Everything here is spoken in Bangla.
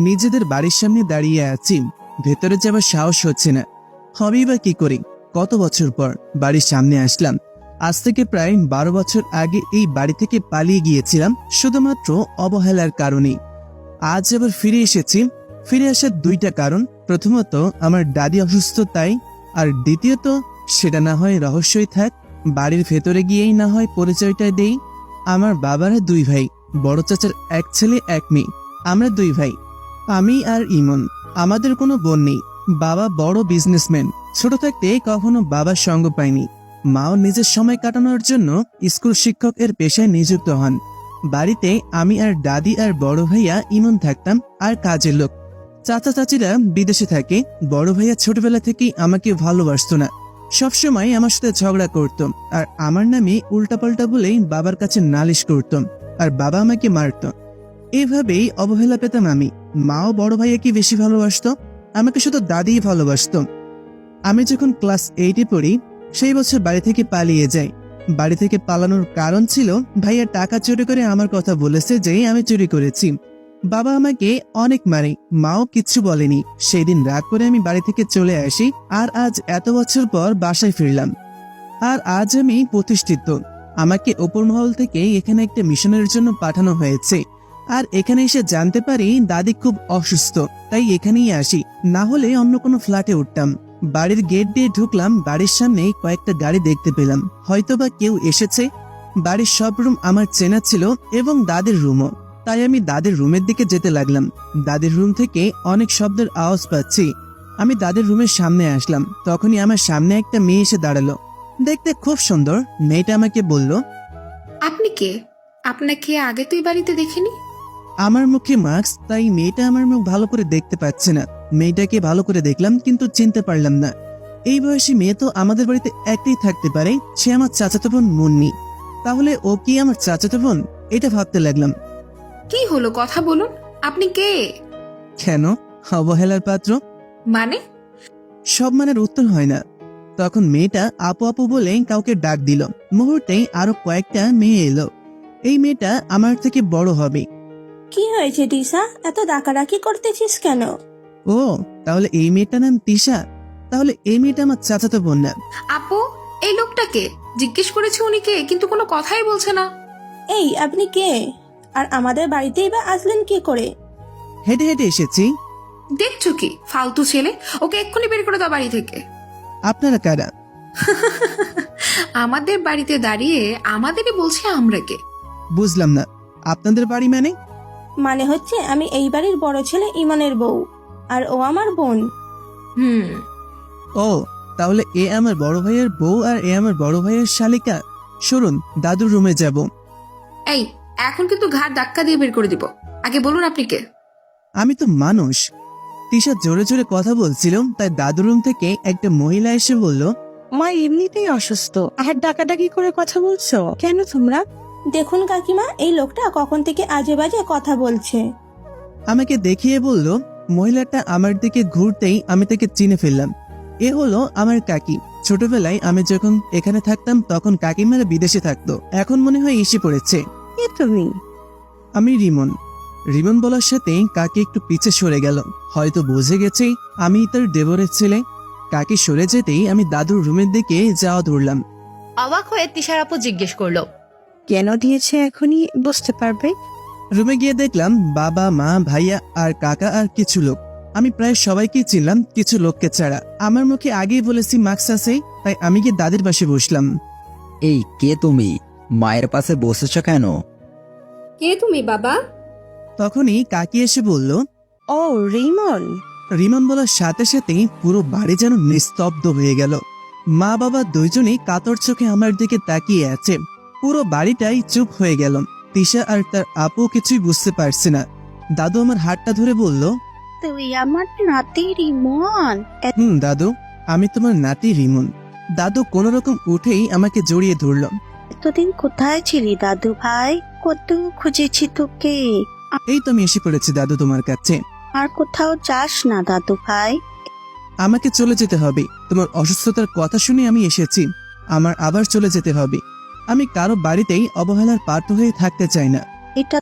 নিজেদের বাড়ির সামনে দাঁড়িয়ে আছি, ভেতরে যাবার সাহস হচ্ছে না। হবেই বা কি করি? কত বছর পর বাড়ির সামনে আসলাম। আজ থেকে প্রায় 12 বছর আগে এই বাড়ি থেকে পালিয়ে গিয়েছিলাম শুধুমাত্র অবহেলার কারণে। আজ আবার ফিরে এসেছি। ফিরে আসার দুইটা কারণ, প্রথমত আমার দাদি অসুস্থ তাই, আর দ্বিতীয়ত সেটা না হয় রহস্যই থাক, বাড়ির ভেতরে গিয়েই না হয় পরিচয়টা দেই। আমার বাবারা 2 ভাই, বড় চাচার 1 ছেলে 1 মেয়ে। আমরা 2 ভাই, আমি আর ইমন। আমাদের কোনো বোন নেই। বাবা বড় বিজনেসম্যান। ছোট থাকতে কখনো বাবার সঙ্গ পাইনি। মাও নিজের সময় কাটানোর জন্য স্কুল শিক্ষক এর পেশায় নিযুক্ত হন। বাড়িতে আমি আর দাদি আর বড় ভাইয়া ইমন থাকতাম, আর কাজের লোক। চাচা চাচিরা বিদেশে থাকে। বড় ভাইয়া ছোটবেলা থেকেই আমাকে ভালোবাসতো না, সবসময় আমার সাথে ঝগড়া করত, আর আমার নামে উল্টাপাল্টা বলেই বাবার কাছে নালিশ করতাম, আর বাবা আমাকে মারত। এভাবেই অবহেলা পেতাম আমি। মাও বড় ভাইয়াকে বেশি ভালোবাসতো, আমাকে শুধু দাদিই ভালোবাসতো। আমি যখন ক্লাস 8-এ পড়ি, সেই বছর বাড়ি থেকে পালিয়ে যাই। বাড়ি থেকে পালানোর কারণ ছিল ভাইয়া টাকা চুরি করে আমার কথা বলেছে যে আমি চুরি করেছি। বাবা আমাকে অনেক মারে, মাও কিচ্ছু বলেনি। সেই দিন রাগ করে আমি বাড়ি থেকে চলে আসি, আর আজ এত বছর পর বাসায় ফিরলাম। আর আজ আমি প্রতিষ্ঠিত। আমাকে ওপর মহল থেকে এখানে একটা মিশনের জন্য পাঠানো হয়েছে। আর এখানে এসে জানতে পারি দাদি খুব অসুস্থ, তাই এখানেই আসি, না হলে অন্য কোনো ফ্ল্যাটে উঠতাম। বাড়ির গেট দিয়ে ঢুকলাম, বাড়ির সামনে কয়েকটা গাড়ি দেখতে পেলাম, হয়তোবা কেউ এসেছে। বাড়ির সব রুম আমার চেনা ছিল, এবং দাদির রুমও। তাই আমি দাদির রুমের দিকে যেতে লাগলাম। দাদির রুম থেকে অনেক শব্দের আওয়াজ পাচ্ছি। আমি দাদির রুমের সামনে আসলাম, তখনই আমার সামনে একটা মেয়ে এসে দাঁড়ালো। দেখতে খুব সুন্দর। মেয়েটা আমাকে বলল, আপনি কে? আপনাকে আগে তো এই বাড়িতে দেখিনি। আমার মুখে মাস্ক, তাই মেয়েটা আমার মুখ ভালো করে দেখতে পাচ্ছে না। মেয়েটাকে ভালো করে দেখলাম, কিন্তু চিনতে পারলাম না। এই বয়সী মেয়ে তো আমাদের বাড়িতে একটাই থাকতে পারে, সে আমার চাচাতো বোন মুন্নি। তাহলে ও কি আমার চাচাতো বোন? এটা ভাবতে লাগলাম। কি হলো, কথা বলুন। আপনি কে? কেন? অবহেলার পাত্র। মানে? সব মানের উত্তর হয় না। তখন মেয়েটা আপু আপু বলে কাউকে ডাক দিল। মুহূর্তেই আরো কয়েকটা মেয়ে এলো। এই মেয়েটা আমার থেকে বড় হবে। কি হয়েছে দিশা, এত ডাকাডাকি করতেছিস কেন? ও, তাহলে এই মেয়েটার নাম তিশা। তাহলে এই মেয়েটা আমার চাচাতো বোন না। আপু, এই লোকটাকে জিজ্ঞেস করেছে উনি কে, কিন্তু কোনো কথাই বলছে না। এই আপনি কে? আর আমাদের বাড়িতেই বা আসলেন কি করে? হেঁটে হেঁটে এসেছি। দেখছো কি ফালতু ছেলে, ওকে এক্ষুনি বের করে দাও বাড়ি থেকে। আপনারা কারা? আমাদের বাড়িতে দাঁড়িয়ে আমাদেরই বলছে আমরা কে? বুঝলাম না, আপনাদের বাড়ি মানে? মানে হচ্ছে আমি এই বাড়ির বড় ছেলে ইমনের বউ, আর ও আমার বোন। ও, তাহলে এ আমার বড় ভাইয়ের বউ, আর এ আমার বড় ভাইয়ের শালিকা। শুনুন, দাদুর রুমে যাব। এই, এখন কিন্তু ঘাড় ধাক্কা দিয়ে বের করে দিব। আগে বলুন আপনি কে? আমি তো মানুষ। তিশা জোরে জোরে কথা বলছিল, তাই দাদুর রুম থেকে একটা মহিলা এসে বলল, মা এমনিতেই অসুস্থ, আর ডাকাডাকি করে কথা বলছো কেন তোমরা? দেখুন কাকিমা, এই লোকটা কখন থেকে আজে বাজে কথা বলছে। আমাকে দেখিয়ে বলল। মহিলাটা আমার দিকে ঘুরতেই আমি তাকে চিনে ফেললাম। এ হলো আমার কাকি। ছোটবেলায় আমি যখন এখানে থাকতাম তখন কাকিমারা বিদেশে থাকতো, এখন মনে হয় এসে পড়েছে। কে তুমি? আমি রিমন। রিমন বলার সাথে কাকি একটু পিছে সরে গেল, হয়তো বুঝে গেছে আমি তার দেবরের ছেলে। কাকি সরে যেতেই আমি দাদুর রুমের দিকে যাওয়া ধরলাম। অবাক হয়ে তিশার আপু জিজ্ঞেস করলো, কেন দিয়েছে এখনই বুঝতে পারবে। রুমে গিয়ে দেখলাম বাবা, মা, ভাইয়া আর কাকা আর কিছু লোক। আমি প্রায় সবাইকেই চিনলাম, কিছু লোককে ছাড়া। আমার মুখে আগেই বলেছি মাস্ক আছে, তাই আমি গিয়ে দাদির পাশে বসলাম। এই কে তুমি? মায়ের পাশে বসেছ কেন? কে তুমি বাবা? তখনই কাকি এসে বলল। ও রিমন। রিমন বলার সাথে সাথেই পুরো বাড়ি যেন নিস্তব্ধ হয়ে গেল। মা বাবা দুইজনেই কাতর চোখে আমার দিকে তাকিয়ে আছে। পুরো বাড়িটাই চুপ হয়ে গেল। তিশা আর তার আপু কিছুই বুঝতে পারছে না। দাদু আমার হাতটা ধরে বলল, তুই আমার নাতি রিমন। দাদু, আমি তোমার নাতি রিমন। দাদু কোন রকম উঠেই আমাকে জড়িয়ে ধরল। এতদিন কোথায় ছিলি দাদু ভাই? কত খুঁজেছি তোকে। এই তো আমি এসে পড়েছি দাদু তোমার কাছে। আর কোথাও যাস না দাদু ভাই। আমাকে চলে যেতে হবে। তোমার অসুস্থতার কথা শুনে আমি এসেছি। আমার আবার চলে যেতে হবে। আমি কারো বাড়িতেই অবহেলার পাত্র হয়ে থাকতে চাই না। এটা